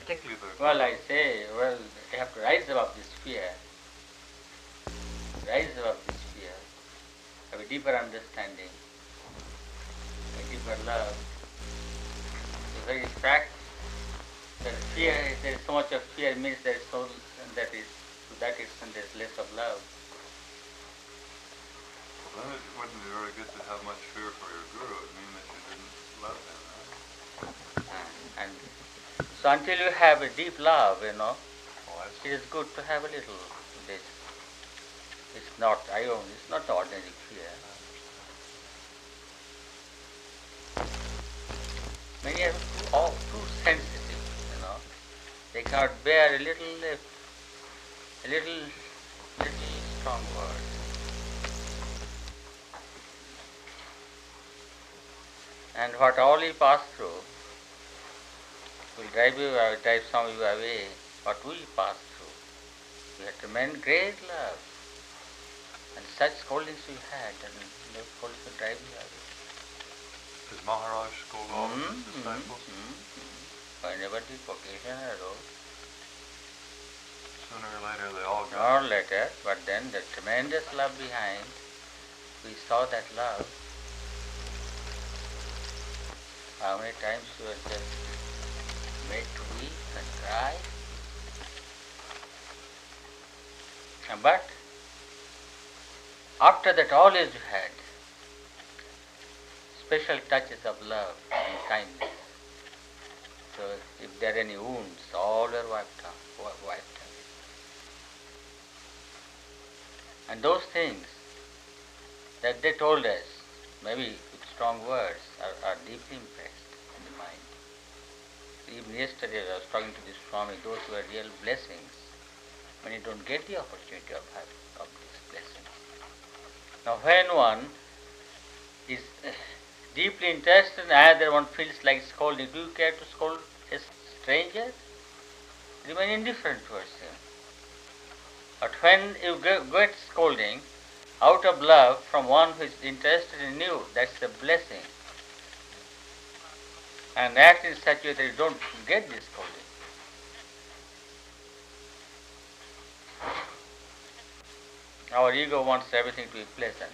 particularly the... Well, I say, you have to rise above this fear. Rise above this fear. Have a deeper understanding, a deeper love. The very fact that fear, there is so much of fear means there is so, that is, to that extent there is less of love. Well, then it wouldn't be very good to have much fear for your guru. It would mean that you didn't love him, right? And so until you have a deep love, Oh, it is good to have a little this. It's not the ordinary fear. Many are too sensitive, They cannot bear a little strong word. And what all you pass through will drive some of you away. What we pass through, we had to maintain great love. And such scoldings we had, and those scoldings will drive you away. Does Maharaj scold all of his disciples? Whenever the occasion arose. Sooner or later they all got Or later, but then the tremendous love behind, we saw that love. How many times we were just made to weep and cry. But after that always we had special touches of love and kindness. So if there are any wounds, all were wiped away. And those things that they told us, maybe with strong words, are deeply impressed in the mind. Even yesterday I was talking to this Swami, those were real blessings when you don't get the opportunity of these blessings. Now when one is deeply interested and either one feels like scolding, do you care to scold a stranger? Remain indifferent towards him. But when you get scolding out of love from one who is interested in you, that's a blessing. And act in such a way that you don't get this scolding. Our ego wants everything to be pleasant.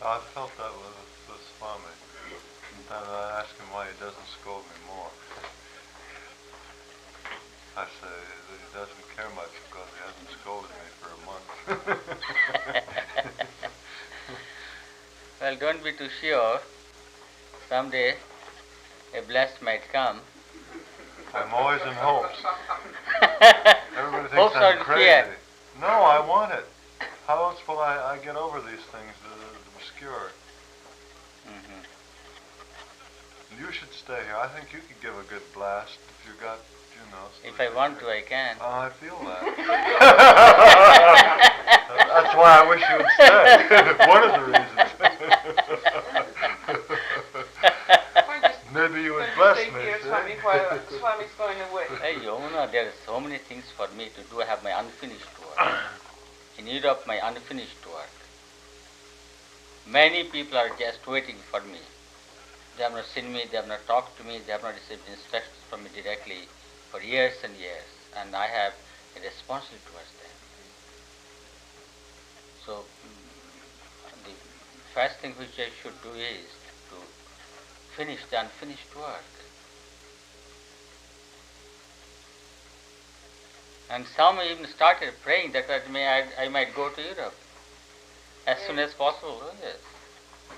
I felt that with Swami. Sometimes I ask him why he doesn't scold me more. I say that he doesn't care much because he hasn't scolded me for a month. Well, don't be too sure. Someday a blast might come. I'm always in hopes. Everybody thinks Hopes I'm or crazy. fear? No, I want it. How else will I get over these things that are obscure? Mm-hmm. You should stay here. I think you could give a good blast if you got, If I want to, I can. I feel that. That's why I wish you would stay. One of the reasons. Maybe you would bless me. Swami's going away. Hey, there are so many things for me to do. I have my unfinished work. In Europe, my unfinished work. Many people are just waiting for me. They have not seen me, they have not talked to me, they have not received instructions from me directly for years and years. And I have a responsibility towards them. So, the first thing which I should do is to finish the unfinished work. And some even started praying that I might go to Europe as soon as possible. Oh, yes.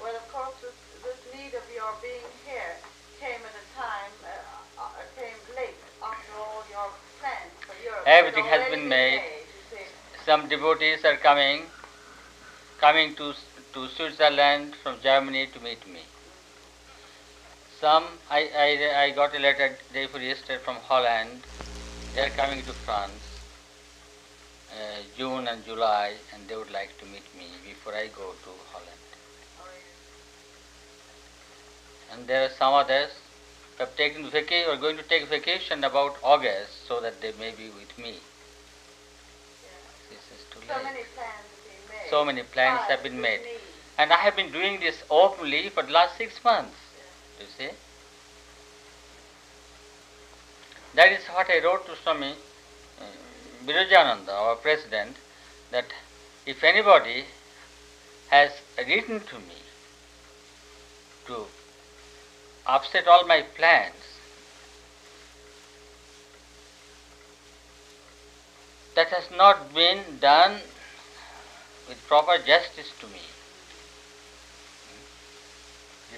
Well, of course, this need of your being here came at a time, came late after all your plans for Europe. Everything has been made. Some devotees are coming to Switzerland from Germany to meet me. Some, I got a letter day before yesterday from Holland. They are coming to France, June and July, and they would like to meet me before I go to Holland. And there are some others who have taken are going to take vacation about August so that they may be with me. This is too late. So many plans have been made. So many plans have been made. And I have been doing this openly for the last 6 months. You see? That is what I wrote to Swami Yatiswarananda, our president, that if anybody has written to me to upset all my plans, that has not been done with proper justice to me.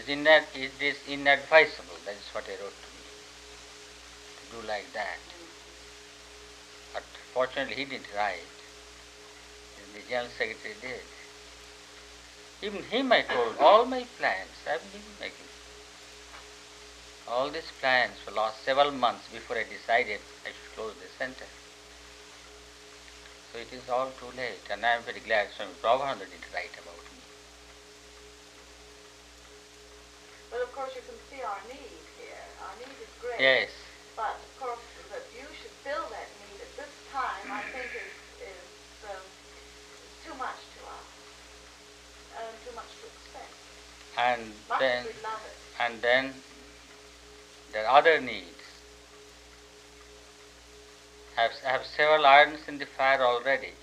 It is inadvisable. That is what I wrote to me, to do like that. But fortunately he didn't write. The General Secretary did. Even him I told all my plans. I have been making all these plans for last several months before I decided I should close the center. So it is all too late, and I am very glad Swami Prabhupada did write about me. Well, of course, you can see our need here. Our need is great. Yes. But, of course, that you should fill that need at this time, I think, is too much to us. And too much to expect. And Much then, as we love it. and then there are other needs. I have several irons in the fire already,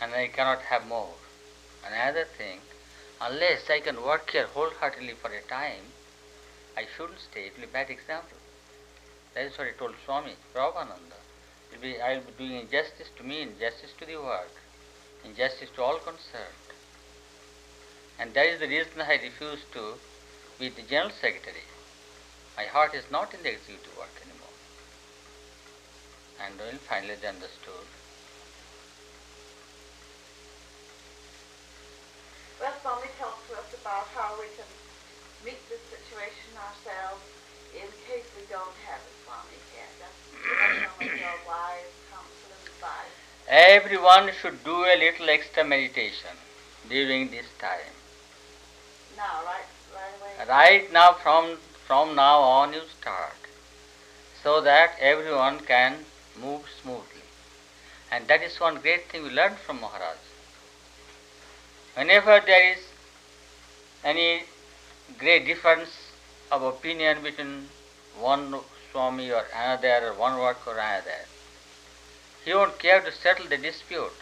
and I cannot have more. Another thing, unless I can work here wholeheartedly for a time, I shouldn't stay. It will be a bad example. That is what I told Swami Prabhupada. I will be doing injustice to me, injustice to the work, injustice to all concerned. And that is the reason I refuse to be the General Secretary. My heart is not in the executive work anymore. And when finally they understood. Well, Swami, talk to us about how we can meet this situation ourselves in case we don't have a Swami here. Just give us some of your wise counsel and advice. Everyone should do a little extra meditation during this time. Now, right away. Right now, from now on you start, so that everyone can move smoothly. And that is one great thing we learned from Maharaj. Whenever there is any great difference of opinion between one Swami or another, or one work or another, he won't care to settle the dispute.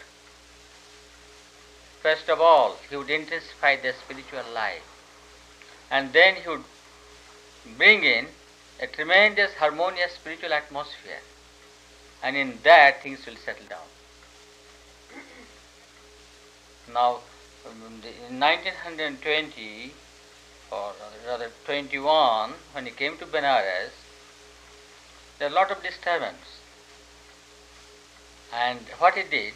First of all, he would intensify the spiritual life. And then he would bring in a tremendous harmonious spiritual atmosphere. And in that things will settle down. Now, in 1920, or rather 21, when he came to Benares, there was a lot of disturbance. And what he did,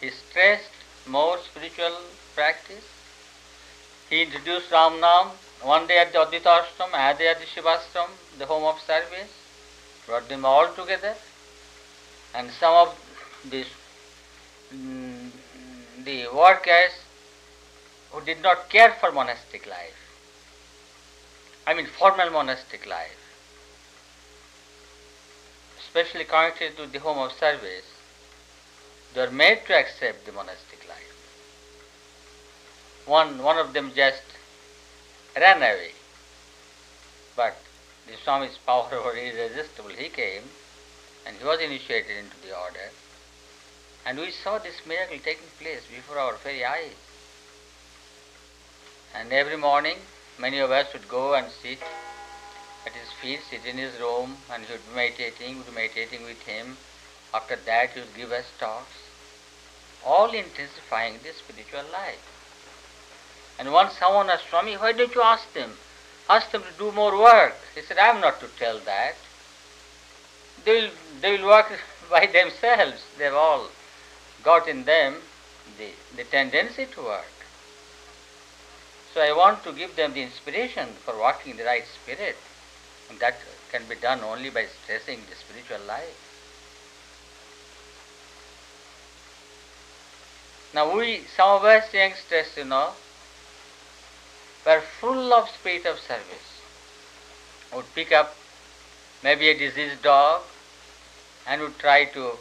he stressed more spiritual practice. He introduced Ram Nam, one day at the Advaita Ashram, another day at the Shivashram, the home of service, brought them all together. And some of the workers who did not care for monastic life, I mean formal monastic life, especially connected to the home of service, they were made to accept the monastic life. One of them just ran away, but the Swami's power was irresistible. He came and he was initiated into the order, and we saw this miracle taking place before our very eyes. And every morning many of us would go and sit at his feet, sit in his room, and he would be meditating, with him. After that he would give us talks, all intensifying the spiritual life. And once someone asked Swami, why don't you ask them to do more work? He said, I am not to tell that. They will work by themselves. They have all got in them the tendency to work. So I want to give them the inspiration for walking in the right spirit. And that can be done only by stressing the spiritual life. Now some of us youngsters, were full of spirit of service. Would pick up maybe a diseased dog and would try to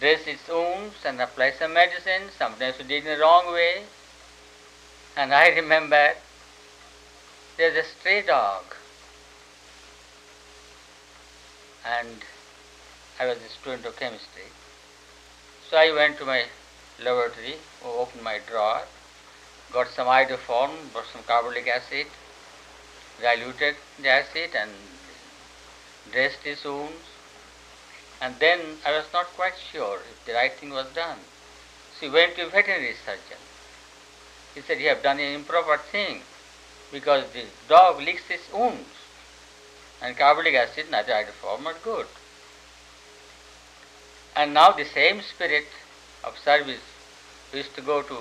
dress its wounds and apply some medicine. Sometimes we did in the wrong way. And I remember there's a stray dog and I was a student of chemistry. So I went to my laboratory, opened my drawer, got some iodoform, got some carbolic acid, diluted the acid and dressed his wounds. And then I was not quite sure if the right thing was done. So he went to a veterinary surgeon. He said, "You have done an improper thing because the dog licks its wounds and carbolic acid and other iodoform are good." And now the same spirit of service used to go to